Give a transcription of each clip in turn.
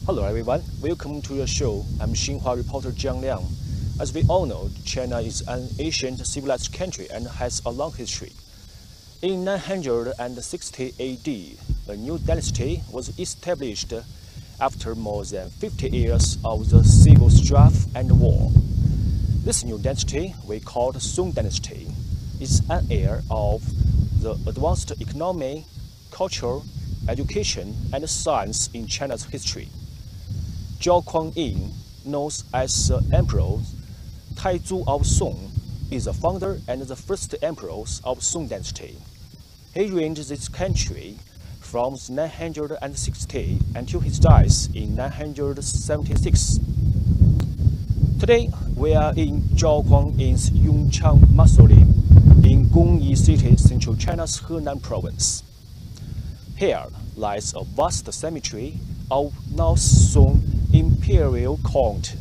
Hello everyone, welcome to the show. I'm Xinhua reporter Jiang Liang. As we all know, China is an ancient civilized country and has a long history. In 960 AD, a new dynasty was established after more than 50 years of the civil strife and war. This new dynasty, we call the Song Dynasty, is an heir of the advanced economy, culture, education, and science in China's history. Zhao Yin, known as the Emperor Taizu of Song, is the founder and the first emperor of Song Dynasty. He reigned this country from 960 until his death in 976. Today, we are in Zhao Yin's Yongzhao mausoleum in Gongyi City, central China's Henan province. Here lies a vast cemetery of North Song Imperial court,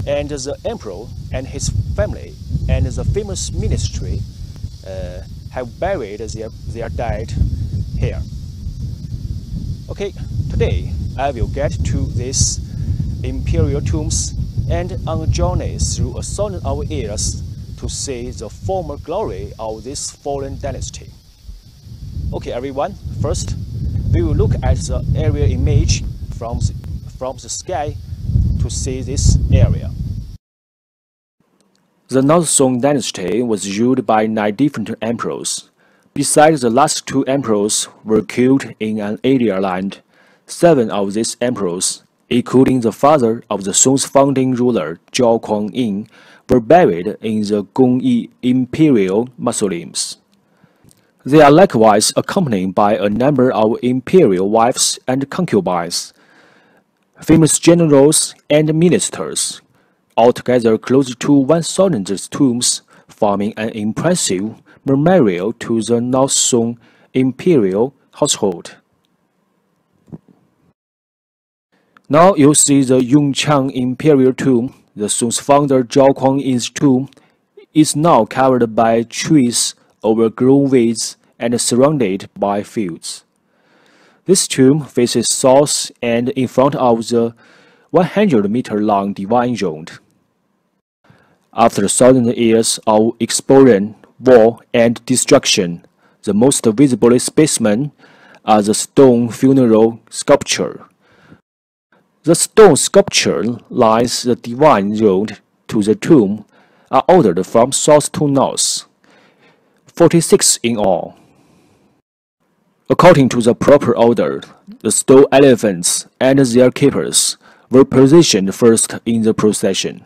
and the emperor and his family and the famous ministry have buried their dead here. Okay, today I will get to these imperial tombs and on a journey through 1,000 of years to see the former glory of this fallen dynasty. Okay everyone, first we will look at the aerial image from the sky to see this area. The North Song dynasty was ruled by 9 different emperors. Besides the last 2 emperors were killed in an area land, 7 of these emperors, including the father of the Song's founding ruler Zhao Yin, were buried in the Gongyi Imperial mausoleums. They are likewise accompanied by a number of imperial wives and concubines, famous generals and ministers, altogether close to 1,000 tombs, forming an impressive memorial to the North Song imperial household. Now you see the Yong'an imperial tomb. The Song's founder Zhao Yin's tomb is now covered by trees, overgrown weeds, and surrounded by fields. This tomb faces south and in front of the 100-meter-long divine road. After 1,000 years of explosion, war, and destruction, the most visible specimen are the stone funeral sculpture. The stone sculpture lines the divine road to the tomb are ordered from south to north, 46 in all. According to the proper order, the stone elephants and their keepers were positioned first in the procession.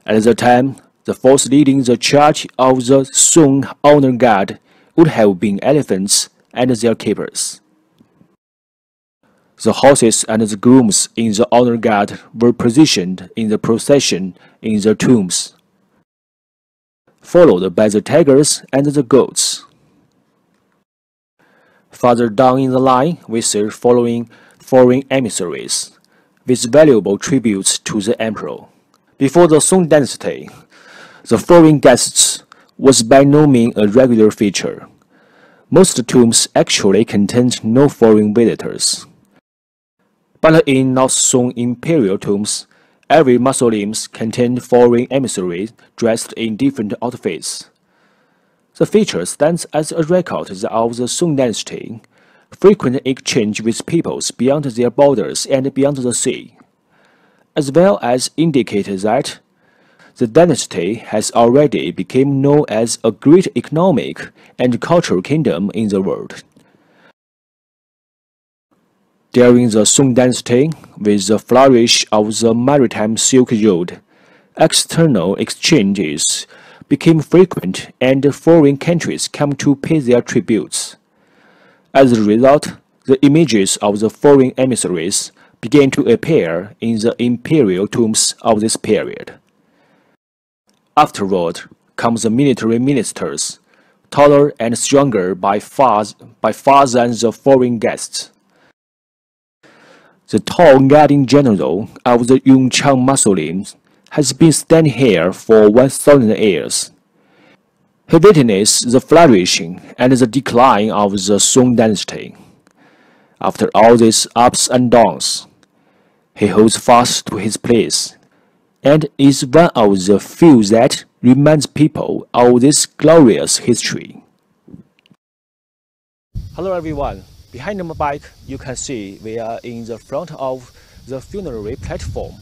At the time, the force leading the charge of the Song honor guard would have been elephants and their keepers. The horses and the grooms in the honor guard were positioned in the procession in the tombs, followed by the tigers and the goats. Farther down in the line, we see following foreign emissaries, with valuable tributes to the emperor. Before the Song dynasty, the foreign guests was by no means a regular feature. Most tombs actually contained no foreign visitors. But in North Song imperial tombs, every mausoleum contained foreign emissaries dressed in different outfits. The feature stands as a record of the Song dynasty, frequent exchange with peoples beyond their borders and beyond the sea, as well as indicates that the dynasty has already become known as a great economic and cultural kingdom in the world. During the Song dynasty, with the flourish of the maritime Silk Road, external exchanges became frequent and foreign countries came to pay their tributes. As a result, the images of the foreign emissaries began to appear in the imperial tombs of this period. Afterward come the military ministers, taller and stronger by far than the foreign guests. The tall guardian general of the Yong'an mausoleum has been standing here for 1,000 years. He witnessed the flourishing and the decline of the Song dynasty. After all these ups and downs, He holds fast to his place, and is one of the few that reminds people of this glorious history. Hello everyone. Behind my back, you can see we are in the front of the funerary platform,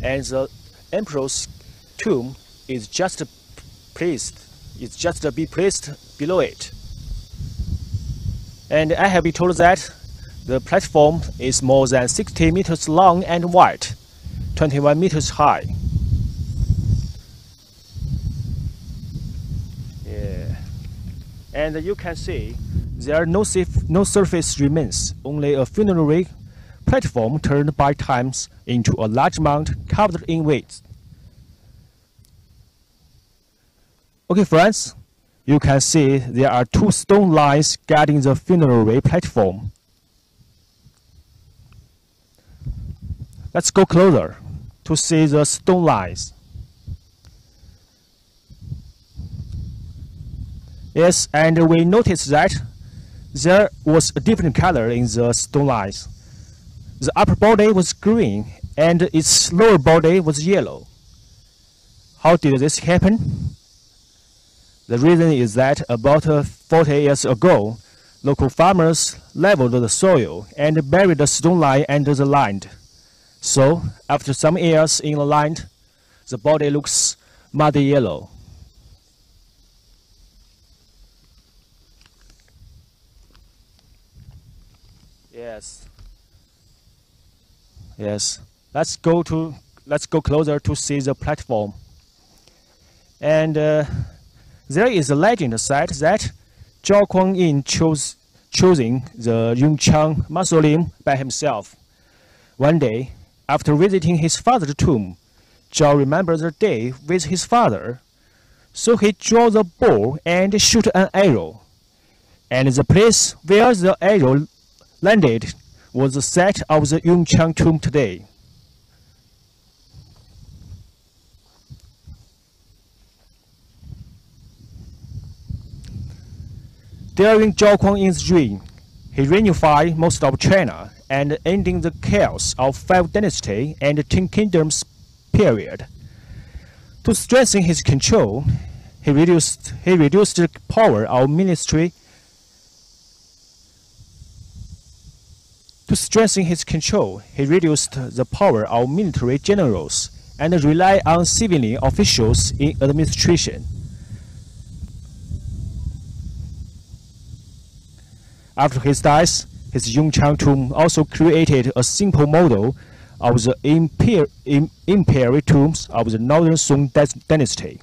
and the emperor's tomb is just be placed below it. And I have been told that the platform is more than 60 meters long and wide, 21 meters high. Yeah. And you can see there are no surface remains, only a funerary platform turned by times into a large mound covered in weeds. Okay friends, you can see there are two stone lines guarding the funerary platform. Let's go closer to see the stone lines. Yes, and we noticed that there was a different color in the stone lines. The upper body was green and its lower body was yellow. How did this happen? The reason is that about 40 years ago, local farmers leveled the soil and buried the stone line under the land. So, after some years in the land, the body looks muddy yellow. Yes. Let's go closer to see the platform. And there is a legend said that Zhao Kuan-yin choosing the Yong'an mausoleum by himself. One day, after visiting his father's tomb, Zhao remembered the day with his father, so he drew the bow and shoot an arrow. And the place where the arrow landed was the site of the Yong'an tomb today. During Zhao Kuan-yin's reign, he reunified most of China and ending the chaos of 5 dynasty and 10 kingdoms period. To strengthen his control, he reduced the power of military. To strengthen his control, he reduced the power of military generals and relied on civilian officials in administration. After his death, his Yong'an tomb also created a simple model of the Imperial tombs of the northern Song Dynasty.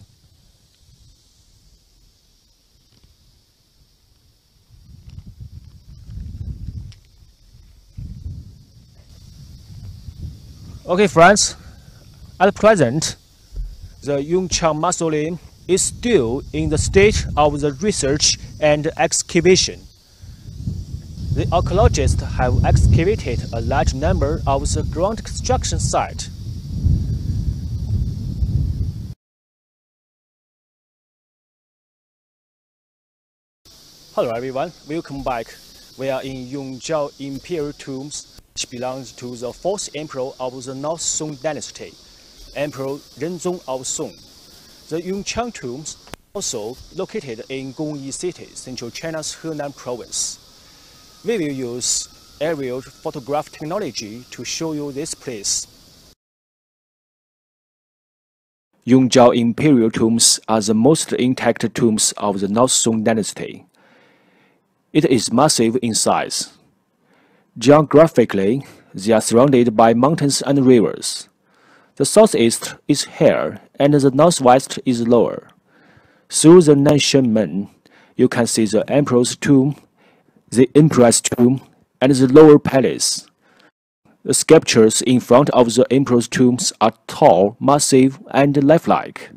Okay friends, at present, the Yong'an mausoleum is still in the state of the research and excavation. The archaeologists have excavated a large number of the ground construction site. Hello everyone, welcome back. We are in Yongzhao Imperial tombs, which belongs to the 4th emperor of the North Song Dynasty, Emperor Renzong of Song. The Yong'an tombs also located in Gongyi City, central China's Henan province. We will use aerial photograph technology to show you this place. Yongzhao Imperial tombs are the most intact tombs of the North Song Dynasty. It is massive in size. Geographically, they are surrounded by mountains and rivers. The southeast is higher and the northwest is lower. Through the Nanshan, you can see the emperor's tomb, the empress tomb, and the lower palace. The sculptures in front of the emperor's tombs are tall, massive, and lifelike.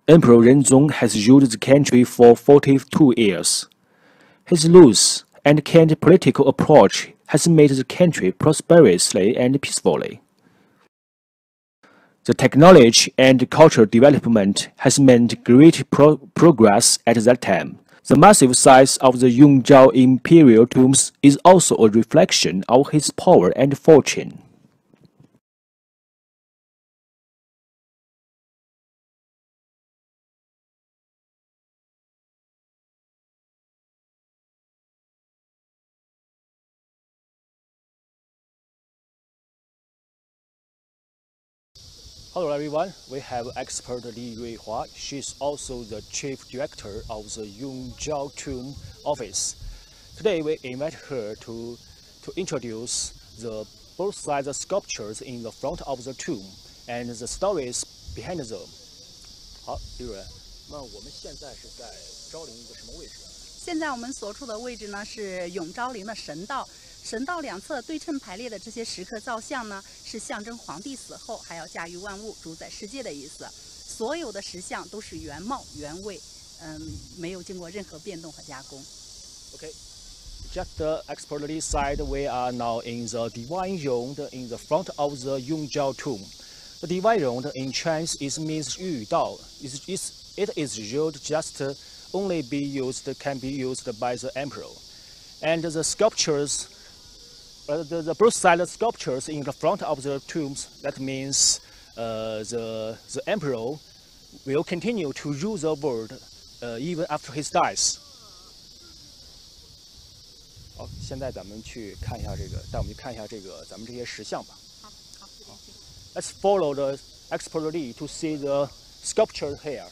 Emperor Renzong has ruled the country for 42 years. His loose and kind political approach has made the country prosperously and peacefully. The technology and cultural development has meant great progress at that time. The massive size of the Yongzhao Imperial tombs is also a reflection of his power and fortune. Hello everyone, we have expert Li Ruihua. She's also the chief director of the Yongzhao Tomb Office. Today we invite her to introduce the both sides sculptures in the front of the tomb and the stories behind them. 好，李主任，那我们现在是在昭陵一个什么位置？现在我们所处的位置呢是永昭陵的神道。神道两侧对称排列的这些石刻造像呢，是象征皇帝死后还要驾驭万物、主宰世界的意思。所有的石像都是原貌原位，没有经过任何变动和加工。Okay, just expertly side, we are now in the Divine Road in the front of the Yongzhao tomb. The Divine Road in Chinese means 御道. It is used just only can be used by the emperor, and the sculptures. The both side sculptures in the front of the tombs, that means the emperor will continue to rule the world even after he dies. 好，现在咱们去看一下这个，带我们去看一下这个咱们这些石像吧。好。Let's follow the expert lead to see the sculpture here.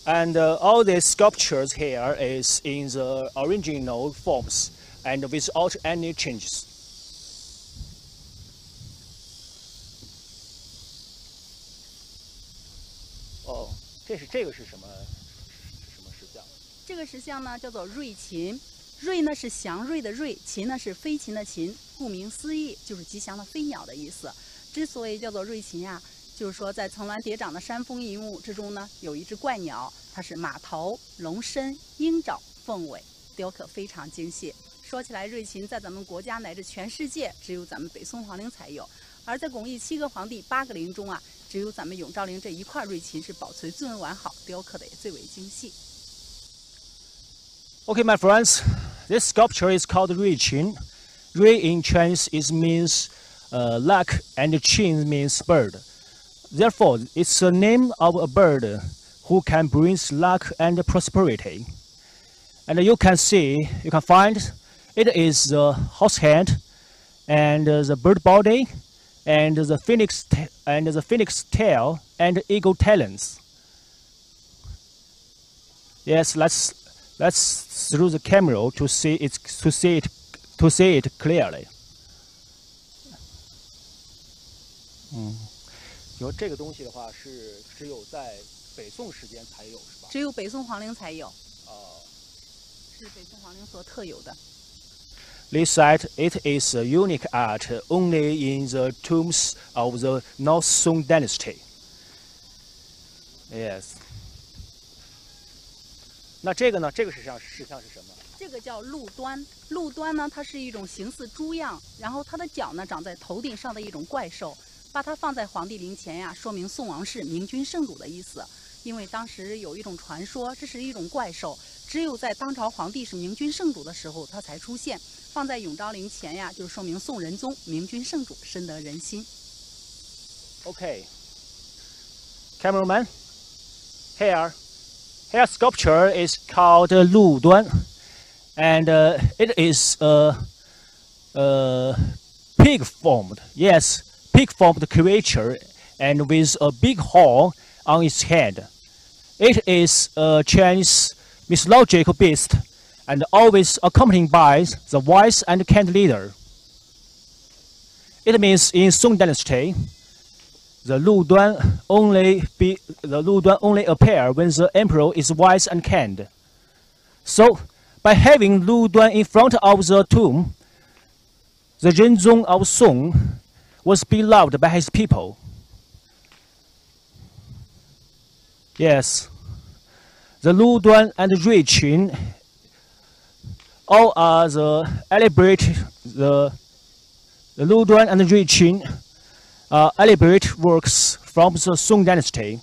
And all these sculptures here is in the original forms and without any changes. 哦，这个是什么石像？这个石像呢叫做瑞禽，瑞呢是祥瑞的瑞，禽呢是飞禽的禽，顾名思义就是吉祥的飞鸟的意思。之所以叫做瑞禽呀，就是说在层峦叠嶂的山峰云雾之中呢，有一只怪鸟，它是马头、龙身、鹰爪、凤尾，雕刻非常精细。说起来，瑞禽在咱们国家乃至全世界，只有咱们北宋皇陵才有。而在巩义7个皇帝8个陵中啊，只有咱们永昭陵这一块瑞禽是保存最为完好，雕刻的也最为精细。Okay, my friends, this sculpture is called Rui Qin. Rui in Chinese means luck and Qin means bird. Therefore, it's the name of a bird who can bring luck and prosperity. And you can find it is the horse head and the bird body and the phoenix tail and eagle talons. Yes, let's through the camera to see it clearly. 你说这个东西的话是只有在北宋时间才有是吧？只有北宋皇陵才有。是北宋皇陵所特有的。This said, it is a unique art only in the tombs of the North Song Dynasty. Yes. 那这个呢？这个石像是什么？这个叫鹿端。鹿端呢，它是一种形似猪样，然后它的角呢长在头顶上的一种怪兽。把它放在皇帝陵前呀，说明宋王室明君圣主的意思。因为当时有一种传说，这是一种怪兽，只有在当朝皇帝是明君圣主的时候，它才出现。放在永昭陵前呀，就说明宋仁宗明君圣主深得人心。Okay, cameraman, here sculpture is called Lu Duan, and it is pig formed. Yes. Pig-formed creature and with a big horn on its head. It is a Chinese mythological beast and always accompanied by the wise and kind leader. It means in Song Dynasty, the Lu Duan only appear when the emperor is wise and kind. So, by having Lu Duan in front of the tomb, the Renzong of Song was beloved by his people. Yes, the Lu Duan and Rui Qin all are the Lu Duan and Rui Qin elaborate works from the Song Dynasty,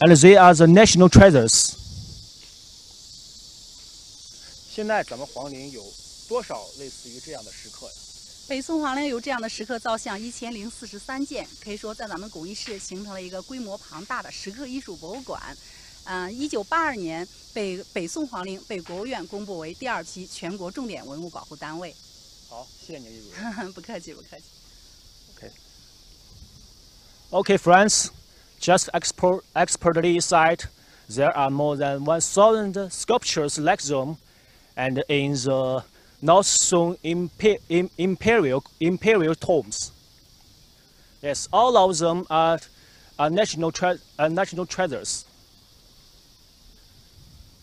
and they are the national treasures. 现在咱们皇陵有多少类似于这样的石刻呀？北宋皇陵有这样的石刻造像1043件，可以说在咱们巩义市形成了一个规模庞大的石刻艺术博物馆。1982年，北宋皇陵被国务院公布为第2批全国重点文物保护单位。好，谢谢您，李主任。不客气，不客气。Okay, friends, just expertly site, there are more than 1,000 sculptures like them, and in the North Song Imperial tombs. Yes, all of them are national treasures.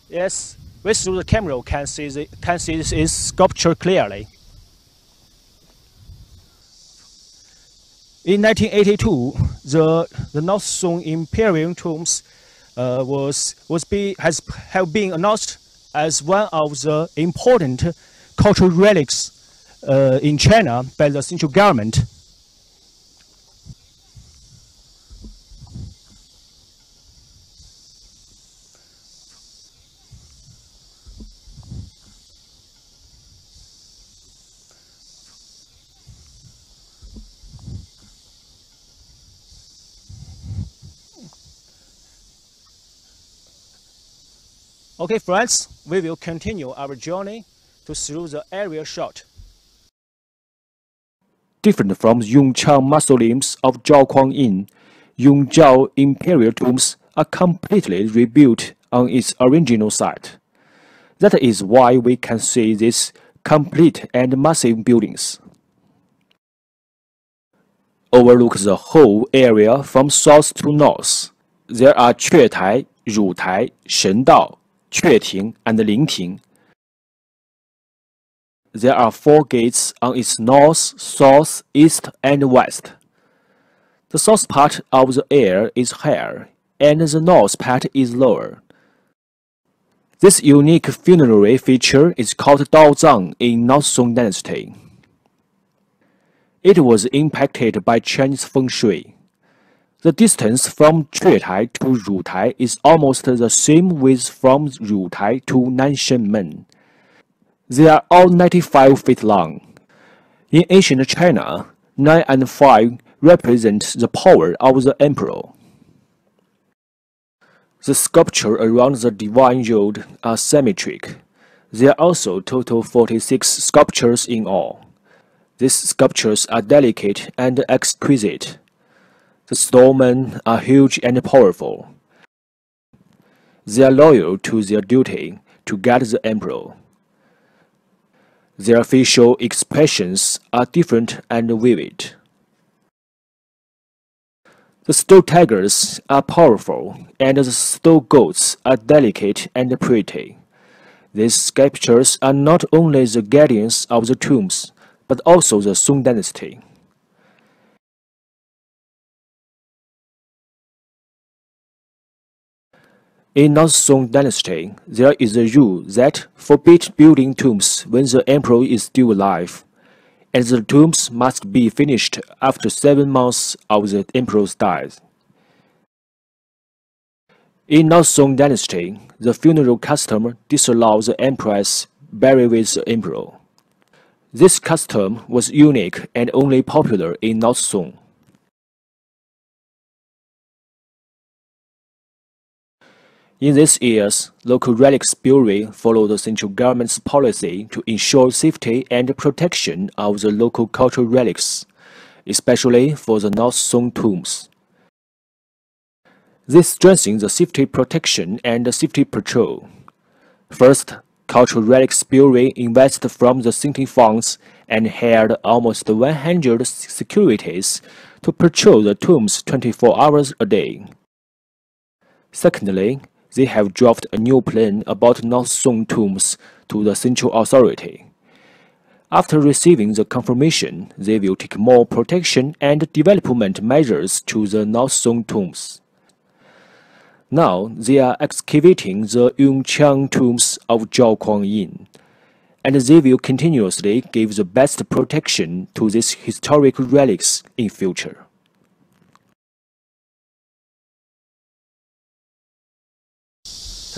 Yes, we through the camera can see this sculpture clearly. In 1982, the North Song Imperial tombs have been announced as one of the important cultural relics in China by the central government. Okay, friends, we will continue our journey through the area shot. Different from Yong'an mausoleums of Zhaokuang Inn, Yongzhao Imperial tombs are completely rebuilt on its original site. That is why we can see these complete and massive buildings. Overlook the whole area from south to north. There are 阙台, 汝台, 神道, 阙庭, and 灵庭. There are 4 gates on its north, south, east, and west. The south part of the air is higher, and the north part is lower. This unique funerary feature is called Daozang in North Song Dynasty. It was impacted by Chinese feng shui. The distance from 阙台 to 汝台 is almost the same with from 汝台 to Nanshenmen. They are all 95 feet long. In ancient China, 9 and 5 represent the power of the emperor. The sculptures around the divine road are symmetric. There are also total 46 sculptures in all. These sculptures are delicate and exquisite. The stonemen are huge and powerful. They are loyal to their duty to guide the emperor. Their facial expressions are different and vivid. The stone tigers are powerful, and the stone goats are delicate and pretty. These sculptures are not only the guardians of the tombs, but also the Song Dynasty. In North Song Dynasty, there is a rule that forbids building tombs when the emperor is still alive, and the tombs must be finished after 7 months of the emperor's death. In North Song Dynasty, the funeral custom disallowed the empress bury with the emperor. This custom was unique and only popular in North Song. In these years, local relics bureau followed the central government's policy to ensure safety and protection of the local cultural relics, especially for the North Song tombs. This strengthened the safety protection and the safety patrol. First, Cultural Relics Bureau invested from the sinking funds and hired almost 100 securities to patrol the tombs 24 hours a day. Secondly, they have drafted a new plan about North Song tombs to the central authority. After receiving the confirmation, they will take more protection and development measures to the North Song tombs. Now they are excavating the Yong'an tombs of Zhaokuang Inn, and they will continuously give the best protection to these historic relics in future.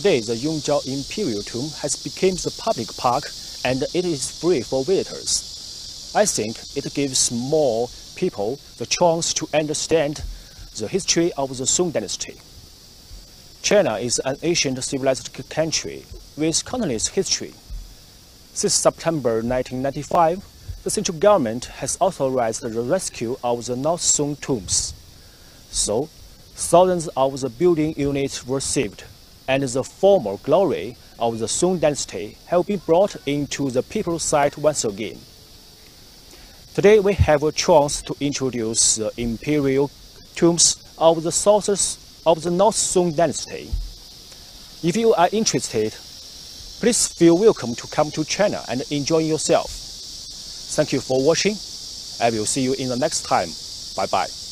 Today, the Yongzhao Imperial tomb has become the public park and it is free for visitors. I think it gives more people the chance to understand the history of the Song Dynasty. China is an ancient civilized country with countless history. Since September 1995, the central government has authorized the rescue of the North Song tombs. So, thousands of the building units were saved, and the former glory of the Song Dynasty have been brought into the people's sight once again. Today we have a chance to introduce the Imperial tombs of the sources of the North Song Dynasty. If you are interested, please feel welcome to come to China and enjoy yourself. Thank you for watching. I will see you in the next time. Bye bye.